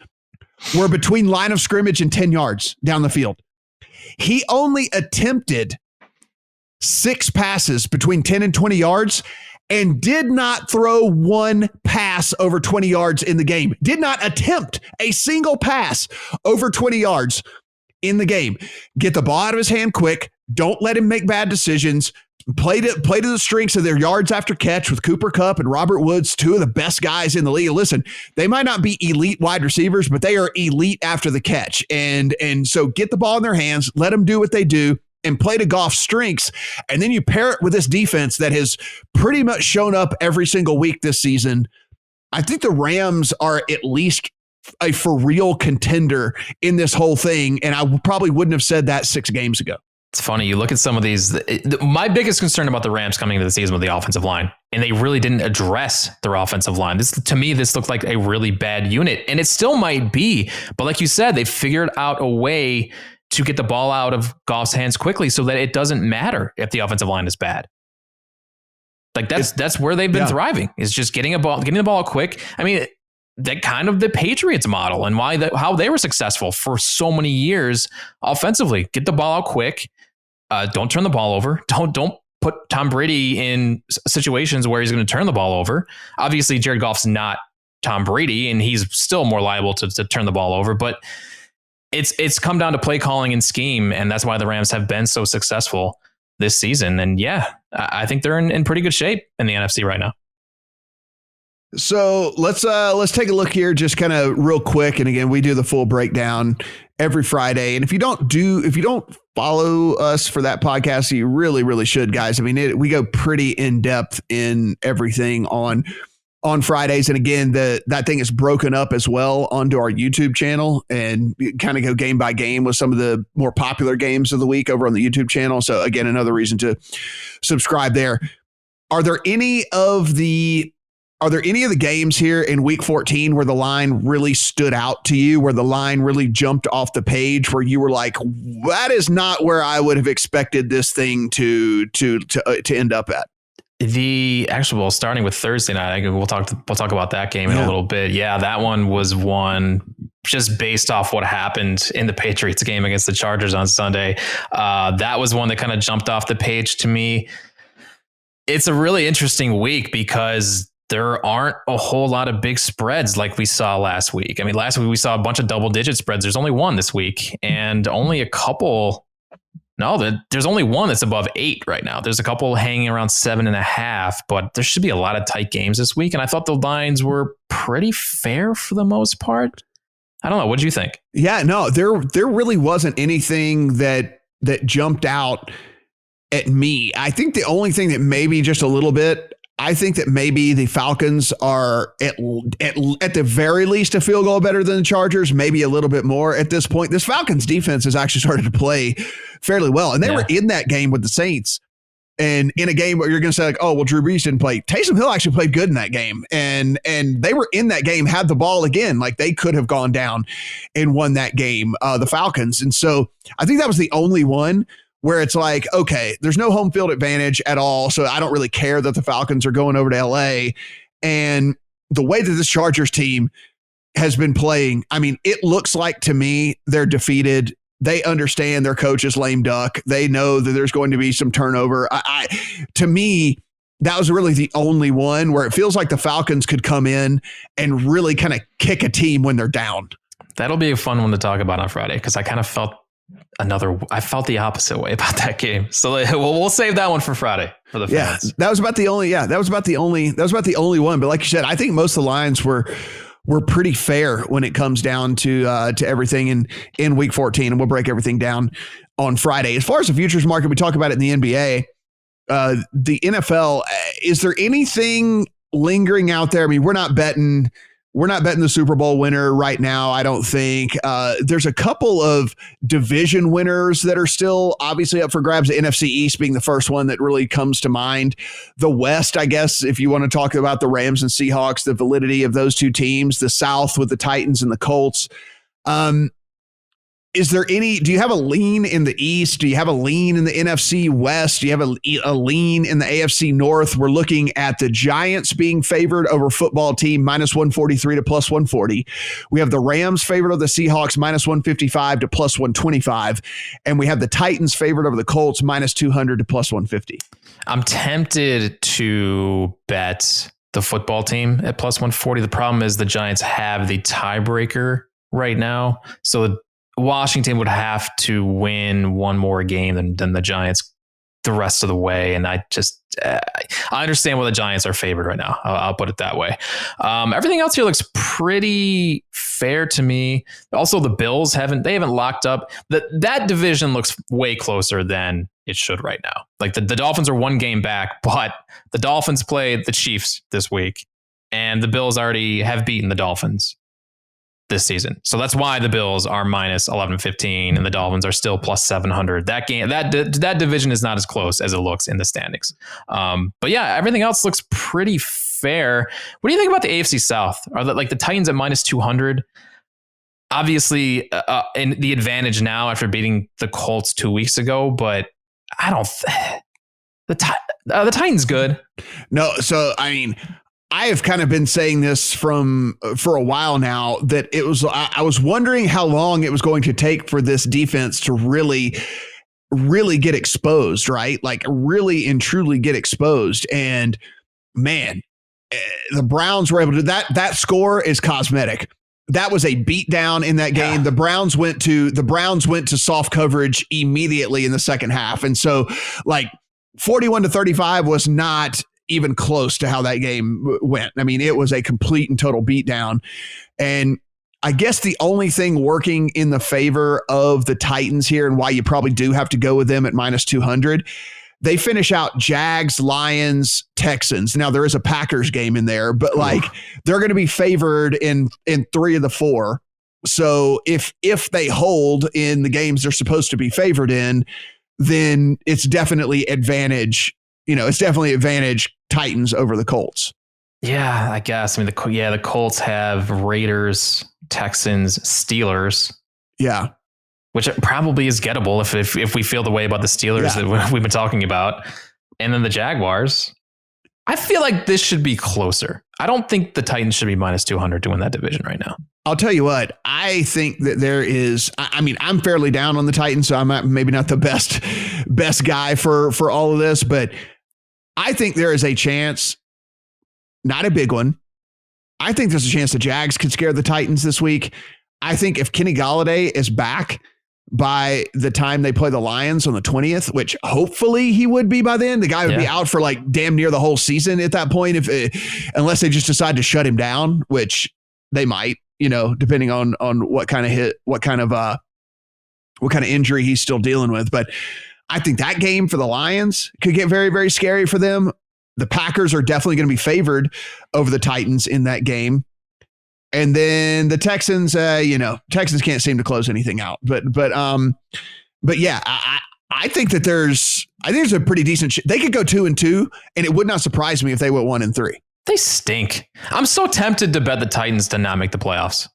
were between line of scrimmage and 10 yards down the field. He only attempted 6 passes between 10 and 20 yards and did not throw one pass over 20 yards in the game. Did not attempt a single pass over 20 yards in the game. Get the ball out of his hand quick. Don't let him make bad decisions. Play to the strengths of their yards after catch with Cooper Kupp and Robert Woods, 2 of the best guys in the league. Listen, they might not be elite wide receivers, but they are elite after the catch. And so get the ball in their hands, let them do what they do, and play to Goff's strengths. And then you pair it with this defense that has pretty much shown up every single week this season. I think the Rams are at least a for real contender in this whole thing. And I probably wouldn't have said that 6 games ago. It's funny. You look at some of these. My biggest concern about the Rams coming into the season was the offensive line, and they really didn't address their offensive line. To me, this looked like a really bad unit, and it still might be. But like you said, they figured out a way to get the ball out of Goff's hands quickly so that it doesn't matter if the offensive line is bad. Like that's where they've been thriving, is just getting the ball quick. I mean, that kind of the Patriots model and how they were successful for so many years offensively. Get the ball out quick. Don't turn the ball over. Don't put Tom Brady in situations where he's going to turn the ball over. Obviously, Jared Goff's not Tom Brady, and he's still more liable to turn the ball over. But it's come down to play calling and scheme, and that's why the Rams have been so successful this season. And yeah, I think they're in pretty good shape in the NFC right now. So let's take a look here, just kind of real quick. And again, we do the full breakdown every Friday. And if you don't follow us for that podcast, you really, really should, guys. I mean, we go pretty in depth in everything on Fridays. And again, that thing is broken up as well onto our YouTube channel, and kind of go game by game with some of the more popular games of the week over on the YouTube channel. So again, another reason to subscribe there. Are there any of the games here in week 14 where the line really stood out to you, where the line really jumped off the page, where you were like, that is not where I would have expected this thing to end up at? Starting with Thursday night, we'll talk about that game in a little bit. Yeah, that one was one just based off what happened in the Patriots game against the Chargers on Sunday. That was one that kind of jumped off the page to me. It's a really interesting week because there aren't a whole lot of big spreads like we saw last week. I mean, last week we saw a bunch of double-digit spreads. There's only one this week, and only a couple. No, there's only one that's above 8 right now. There's a couple hanging around 7.5, but there should be a lot of tight games this week. And I thought the lines were pretty fair for the most part. I don't know. What did you think? Yeah, no, there really wasn't anything that jumped out at me. I think the only thing that maybe just a little bit I think that maybe the Falcons are at the very least a field goal better than the Chargers, maybe a little bit more at this point. This Falcons defense has actually started to play fairly well. And they were in that game with the Saints. And in a game where you're going to say, like, oh, well, Drew Brees didn't play. Taysom Hill actually played good in that game. And they were in that game, had the ball again. Like, they could have gone down and won that game, the Falcons. And so I think that was the only one where it's like, okay, there's no home field advantage at all. So I don't really care that the Falcons are going over to LA. And the way that this Chargers team has been playing, I mean, it looks like to me they're defeated. They understand their coach is lame duck. They know that there's going to be some turnover. To me, that was really the only one where it feels like the Falcons could come in and really kind of kick a team when they're down. That'll be a fun one to talk about on Friday, because I kind of felt the opposite way about that game. So we'll save that one for Friday for the fans. Yeah, that was about the only one. But like you said, I think most of the lines were pretty fair when it comes down to everything in week 14, and we'll break everything down on Friday. As far as the futures market, we talk about it in the NBA, the NFL. Is there anything lingering out there? I mean, we're not betting the Super Bowl winner right now, I don't think. There's a couple of division winners that are still obviously up for grabs. The NFC East being the first one that really comes to mind. The West, I guess, if you want to talk about the Rams and Seahawks, the validity of those two teams. The South with the Titans and the Colts. Do you have a lean in the East? Do you have a lean in the NFC West? Do you have a lean in the AFC North? We're looking at the Giants being favored over football team -143 to +140. We have the Rams favored over the Seahawks -155 to +125. And we have the Titans favored over the Colts -200 to +150. I'm tempted to bet the football team at +140. The problem is the Giants have the tiebreaker right now. So Washington would have to win one more game than the Giants the rest of the way. And I understand why the Giants are favored right now. I'll put it that way. Everything else here looks pretty fair to me. Also, the Bills haven't locked up. That division looks way closer than it should right now. Like the Dolphins are one game back, but the Dolphins played the Chiefs this week, and the Bills already have beaten the Dolphins this season. So that's why the Bills are -1115 and the Dolphins are still +700. That game, that division is not as close as it looks in the standings. But yeah, everything else looks pretty fair. What do you think about the AFC South? Are the Titans at -200? Obviously, in the advantage now after beating the Colts 2 weeks ago, but I don't. The Titans good? No, so I mean, I have kind of been saying this for a while now that I was wondering how long it was going to take for this defense to really, really get exposed, right? Like really and truly get exposed. And man, the Browns were able to do that. That score is cosmetic. That was a beatdown in that game. Yeah. The Browns went to soft coverage immediately in the second half. And so like 41-35 was not even close to how that game went. I mean, it was a complete and total beatdown. And I guess the only thing working in the favor of the Titans here and why you probably do have to go with them at -200, they finish out Jags, Lions, Texans. Now there is a Packers game in there, but like they're going to be favored in 3 of the 4. So if they hold in the games they're supposed to be favored in, then it's definitely advantage. It's definitely advantage Titans over the Colts. Yeah, I guess. I mean, the Colts have Raiders, Texans, Steelers. Yeah. Which probably is gettable if we feel the way about the Steelers that we've been talking about. And then the Jaguars. I feel like this should be closer. I don't think the Titans should be -200 to win that division right now. I'll tell you what, I think that there is, I mean, I'm fairly down on the Titans, so I'm maybe not the best guy for all of this, but I think there is a chance, not a big one. I think there's a chance the Jags could scare the Titans this week. I think if Kenny Golladay is back by the time they play the Lions on the 20th, which hopefully he would be by then, the guy would be out for like damn near the whole season at that point, unless they just decide to shut him down, which they might, depending on what kind of injury he's still dealing with. But I think that game for the Lions could get very, very scary for them. the Packers are definitely going to be favored over the Titans in that game. And then the Texans, Texans can't seem to close anything out. But yeah, I think that there's a pretty decent. They could go 2-2, and it would not surprise me if they went 1-3. They stink. I'm so tempted to bet the Titans to not make the playoffs.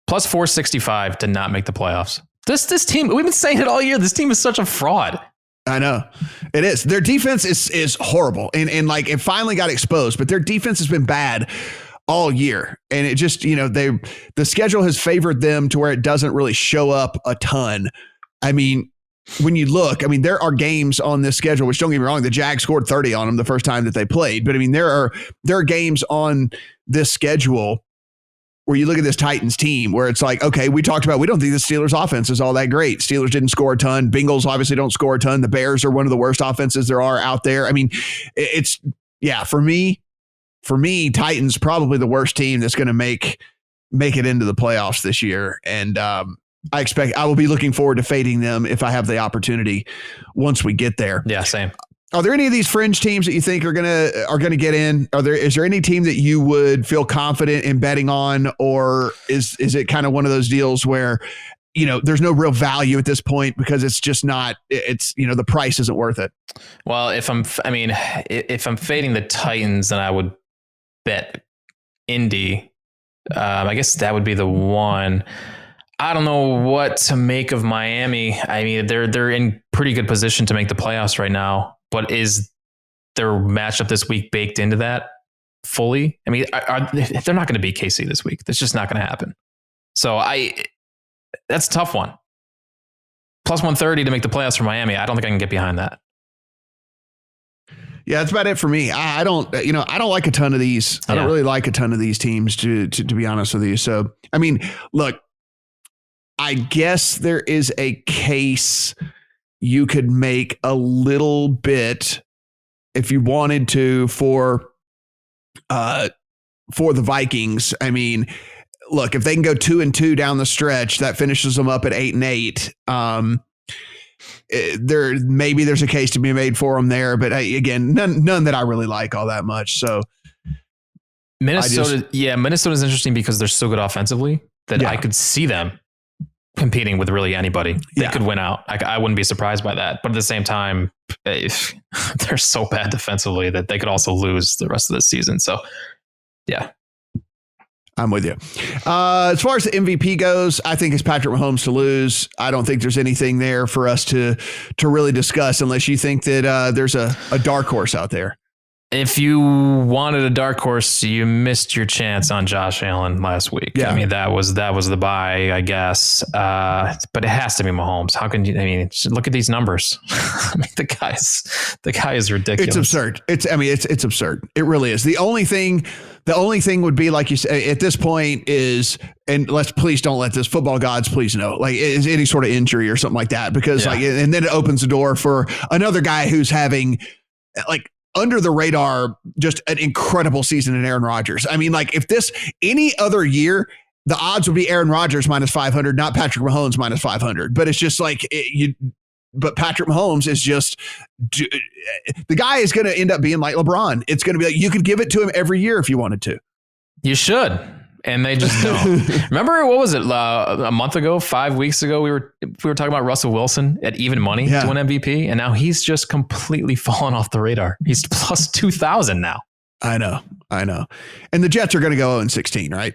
Plus 465 to not make the playoffs. This team, we've been saying it all year. This team is such a fraud. I know it is. Their defense is horrible, and like it finally got exposed. But their defense has been bad all year, and it just the schedule has favored them to where it doesn't really show up a ton. I mean, when you look, there are games on this schedule, which don't get me wrong, the Jags scored 30 on them the first time that they played. But there are games on this schedule where you look at this Titans team where it's like, okay, we talked about, we don't think the Steelers offense is all that great. Steelers didn't score a ton. Bengals obviously don't score a ton. The Bears are one of the worst offenses there are out there. For me, Titans probably the worst team that's going to make it into the playoffs this year. And I will be looking forward to fading them if I have the opportunity once we get there. Yeah, same. Are there any of these fringe teams that you think are gonna get in? Is there any team that you would feel confident in betting on, or is it kind of one of those deals where there's no real value at this point because it's just not, the price isn't worth it? Well, if I'm fading the Titans, then I would bet Indy. I guess that would be the one. I don't know what to make of Miami. They're in pretty good position to make the playoffs right now. But is their matchup this week baked into that fully? They're not going to beat KC this week. That's just not going to happen. So that's a tough one. Plus 130 to make the playoffs for Miami. I don't think I can get behind that. Yeah, that's about it for me. I don't like a ton of these. I don't really like a ton of these teams to be honest with you. So, look, I guess there is a case you could make a little bit if you wanted to for the Vikings. Look, if they can go 2-2 down the stretch, that finishes them up at 8-8. There's a case to be made for them there, but again, none that I really like all that much. So Minnesota is interesting because they're so good offensively that I could see them competing with really anybody. They could win out. I wouldn't be surprised by that. But at the same time, they're so bad defensively that they could also lose the rest of the season. So, yeah. I'm with you. As far as the MVP goes, I think it's Patrick Mahomes to lose. I don't think there's anything there for us to really discuss unless you think that there's a dark horse out there. If you wanted a dark horse, you missed your chance on Josh Allen last week. Yeah. That was the buy, I guess. But it has to be Mahomes. How can you? Look at these numbers. The guy is ridiculous. It's absurd. It's absurd. It really is. The only thing would be, like you say, at this point is, and please don't let this football gods please know, like, is any sort of injury or something like that, because and then it opens the door for another guy who's having under the radar, just an incredible season in Aaron Rodgers. If this any other year, the odds would be Aaron Rodgers minus 500, not Patrick Mahomes minus 500. But it's just but Patrick Mahomes is just, the guy is going to end up being like LeBron. It's going to be like, you could give it to him every year if you wanted to. You should. And they just don't. Remember, what was it? A month ago, 5 weeks ago, we were talking about Russell Wilson at even money to win MVP, and now he's just completely fallen off the radar. He's plus 2,000 now. I know. And the Jets are going to go 0-16, right?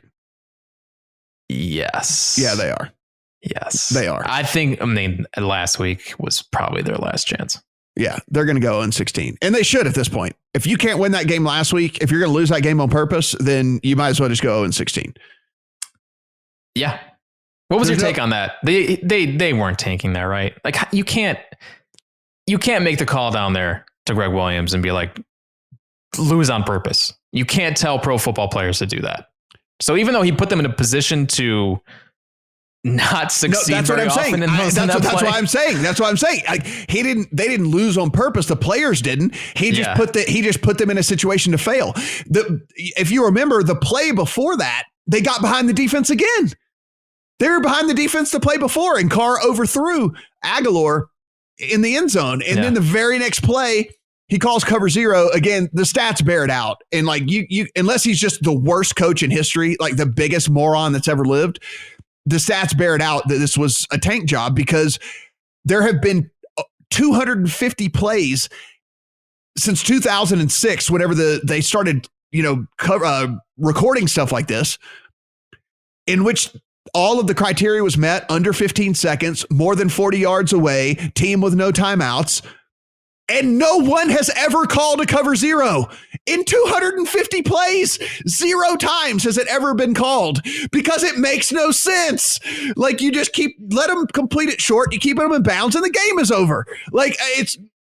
Yes. Yeah, they are. Yes, they are. I think. Last week was probably their last chance. Yeah, they're going to go 0-16, and they should at this point. If you can't win that game last week, if you're going to lose that game on purpose, then you might as well just go 0-16. Yeah. What was your take on that? They weren't tanking there, right? Like, you can't make the call down there to Greg Williams and be like, lose on purpose. You can't tell pro football players to do that. So even though he put them in a position to not succeed very often in most of that play. That's what I'm saying. That's what I'm saying. They didn't lose on purpose. The players didn't. He just put them in a situation to fail. If you remember the play before that, they got behind the defense again. They were behind the defense the play before, and Carr overthrew Aguilar in the end zone. And then the very next play, He calls cover zero. Again, the stats bear it out. And like you unless he's just the worst coach in history, like the biggest moron that's ever lived, the stats bear it out that this was a tank job, because there have been 250 plays since 2006, whenever they started, recording stuff like this, in which all of the criteria was met under 15 seconds, more than 40 yards away, team with no timeouts. And no one has ever called a cover zero. In 250 plays, 0 times has it ever been called, because it makes no sense. Like, you just let them complete it short, you keep them in bounds, and the game is over. Like,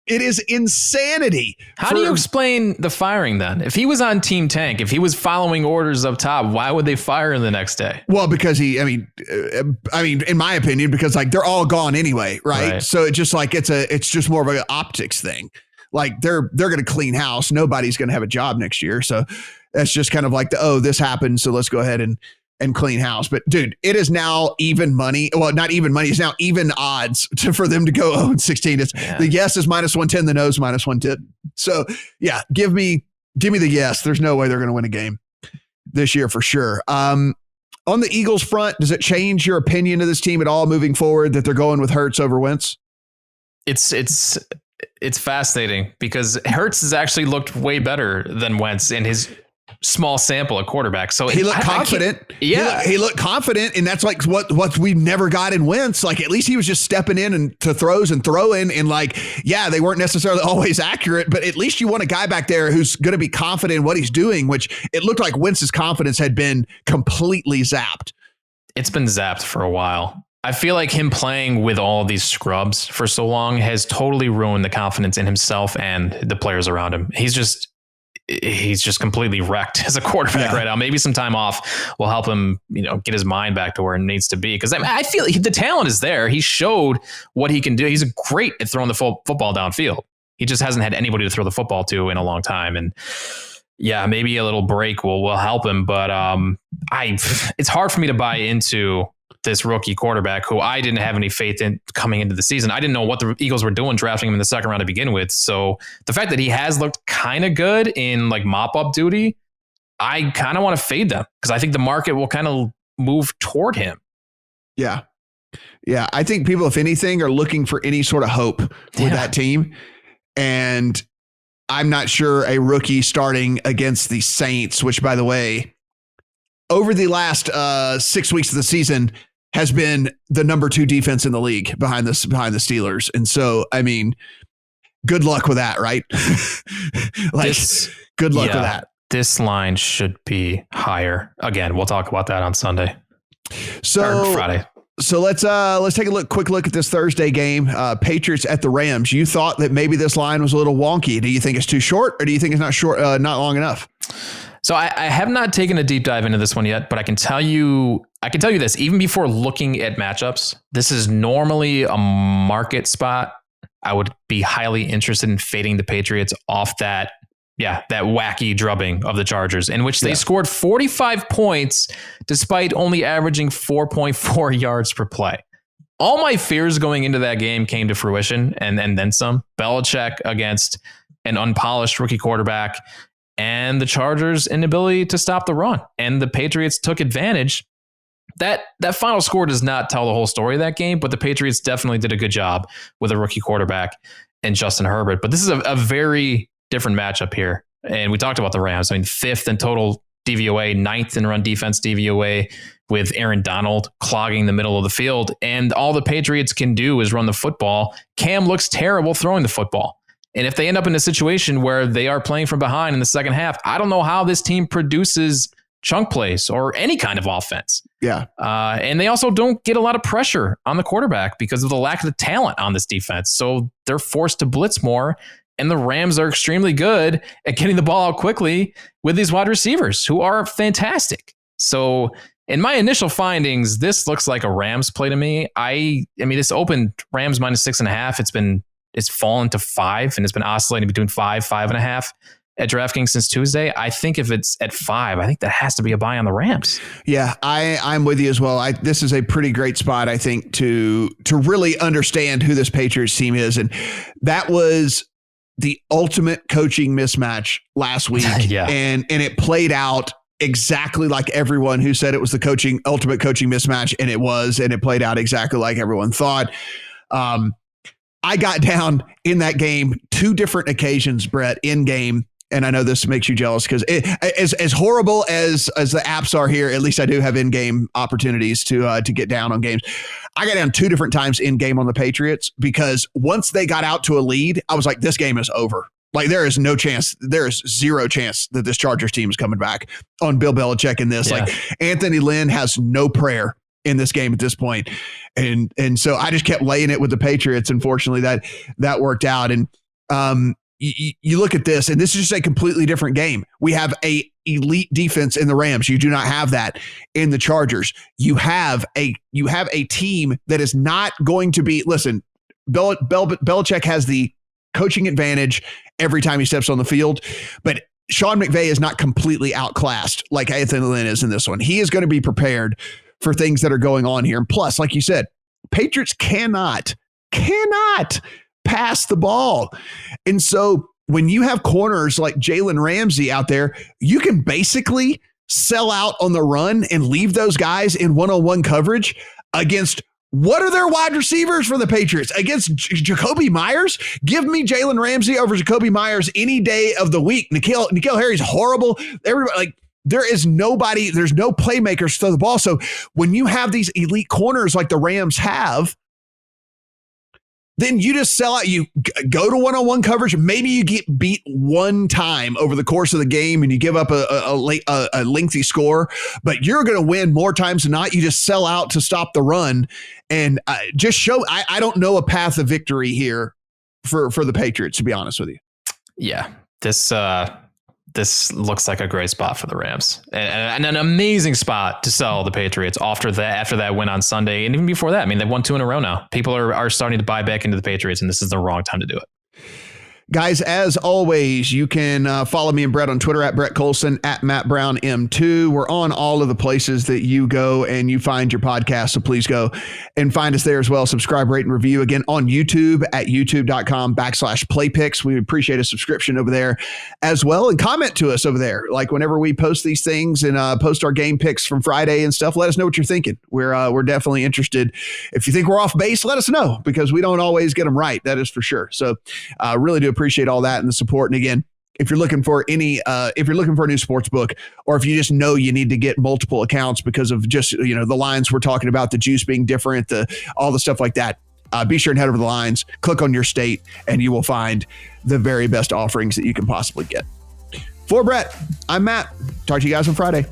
it is insanity. How do you explain the firing then? If he was on Team Tank, if he was following orders up top, why would they fire him the next day? Well, because in my opinion, because like they're all gone anyway, right? So it's just like it's just more of an optics thing. Like they're going to clean house. Nobody's going to have a job next year. So that's just kind of like this happened, so let's go ahead and clean house. But dude, it is now even money. Well, not even money. It's now even odds for them to go 0-16. It's the yes is -110, the no is -110. So yeah, give me the yes. There's no way they're going to win a game this year for sure. On the Eagles front, does it change your opinion of this team at all moving forward that they're going with Hurts over Wentz? It's fascinating, because Hurts has actually looked way better than Wentz in his small sample at quarterback. So he looked confident. He looked confident, and that's like what we've never got in Wentz. Like, at least he was just stepping in and to throws and throwing, and like, yeah, they weren't necessarily always accurate, but at least you want a guy back there who's going to be confident in what he's doing, which it looked like Wentz's confidence had been completely zapped. It's been zapped for a while. I feel like him playing with all of these scrubs for so long has totally ruined the confidence in himself and the players around him. He's just completely wrecked as a quarterback right now. Maybe some time off will help him, get his mind back to where it needs to be. Because I feel the talent is there. He showed what he can do. He's great at throwing the football downfield. He just hasn't had anybody to throw the football to in a long time. And yeah, maybe a little break will help him. But it's hard for me to buy into this rookie quarterback who I didn't have any faith in coming into the season. I didn't know what the Eagles were doing drafting him in the second round to begin with. So the fact that he has looked kind of good in like mop-up duty, I kind of want to fade them, because I think the market will kind of move toward him. Yeah. Yeah. I think people, if anything, are looking for any sort of hope with that team. And I'm not sure a rookie starting against the Saints, which, by the way, over the last 6 weeks of the season has been the number 2 defense in the league behind the Steelers. And so, I mean, good luck with that, right? Good luck with that. This line should be higher. Again, we'll talk about that on Sunday. Or Friday. So let's take a quick look at this Thursday game. Patriots at the Rams. You thought that maybe this line was a little wonky. Do you think it's too short, or do you think it's not long enough? So I have not taken a deep dive into this one yet, but I can tell you this, even before looking at matchups, this is normally a market spot. I would be highly interested in fading the Patriots off that wacky drubbing of the Chargers, in which they scored 45 points despite only averaging 4.4 yards per play. All my fears going into that game came to fruition, and then some. Belichick against an unpolished rookie quarterback, and the Chargers' inability to stop the run. And the Patriots took advantage. That final score does not tell the whole story of that game, but the Patriots definitely did a good job with a rookie quarterback and Justin Herbert. But this is a very different matchup here. And we talked about the Rams. I mean, 5th in total DVOA, 9th in run defense DVOA, with Aaron Donald clogging the middle of the field. And all the Patriots can do is run the football. Cam looks terrible throwing the football. And if they end up in a situation where they are playing from behind in the second half, I don't know how this team produces chunk plays or any kind of offense. Yeah. And they also don't get a lot of pressure on the quarterback because of the lack of the talent on this defense. So they're forced to blitz more. And the Rams are extremely good at getting the ball out quickly with these wide receivers who are fantastic. So in my initial findings, this looks like a Rams play to me. I mean, this opened Rams -6.5. It's fallen to 5, and it's been oscillating between 5.5 at DraftKings since Tuesday. I think if it's at 5, I think that has to be a buy on the Rams. Yeah, I'm with you as well. This is a pretty great spot, I think, to really understand who this Patriots team is. And that was the ultimate coaching mismatch last week. Yeah. And it played out exactly like everyone who said it was the ultimate coaching mismatch. And it was, and it played out exactly like everyone thought. I got down in that game 2 different occasions, Brett, in game. And I know this makes you jealous because as horrible as the apps are here, at least I do have in-game opportunities to get down on games. I got down 2 different times in game on the Patriots because once they got out to a lead, I was like, this game is over. Like, there is no chance. There is 0 chance that this Chargers team is coming back on Bill Belichick in this. Yeah. Like, Anthony Lynn has no prayer in this game at this point. And so I just kept laying it with the Patriots. Unfortunately, that worked out. And you look at this, and this is just a completely different game. We have a elite defense in the Rams. You do not have that in the Chargers. You have a team that is not going to be, listen, Belichick has the coaching advantage every time he steps on the field, but Sean McVay is not completely outclassed like Anthony Lynn is in this one. He is going to be prepared for things that are going on here. And plus, like you said, Patriots cannot pass the ball. And so when you have corners like Jalen Ramsey out there, you can basically sell out on the run and leave those guys in one-on-one coverage against what are their wide receivers for the Patriots? Against Jacoby Myers? Give me Jalen Ramsey over Jacoby Myers any day of the week. N'Keal Harry's horrible. Everybody, like, there's no playmakers to throw the ball. So when you have these elite corners like the Rams have, then you just sell out. You go to one-on-one coverage. Maybe you get beat one time over the course of the game and you give up a lengthy score, but you're going to win more times than not. You just sell out to stop the run and just show. I don't know a path of victory here for the Patriots, to be honest with you. Yeah, this looks like a great spot for the Rams and an amazing spot to sell the Patriots after that win on Sunday. And even before that, I mean, they've won 2 in a row now. People are starting to buy back into the Patriots, and this is the wrong time to do it. Guys, as always, you can follow me and Brett on Twitter at Brett Collson, at Matt Brown M2. We're on all of the places that you go and you find your podcast. So please go and find us there as well. Subscribe, rate, and review again on YouTube at youtube.com/playpicks. We appreciate a subscription over there as well. And comment to us over there. Like whenever we post these things and post our game picks from Friday and stuff, let us know what you're thinking. We're definitely interested. If you think we're off base, let us know because we don't always get them right. That is for sure. So really do appreciate all that and the support. And again, if you're looking for a new sports book, or if you just know you need to get multiple accounts because of just, the lines we're talking about, the juice being different, all the stuff like that, be sure and head over the lines, click on your state, and you will find the very best offerings that you can possibly get. For Brett, I'm Matt. Talk to you guys on Friday.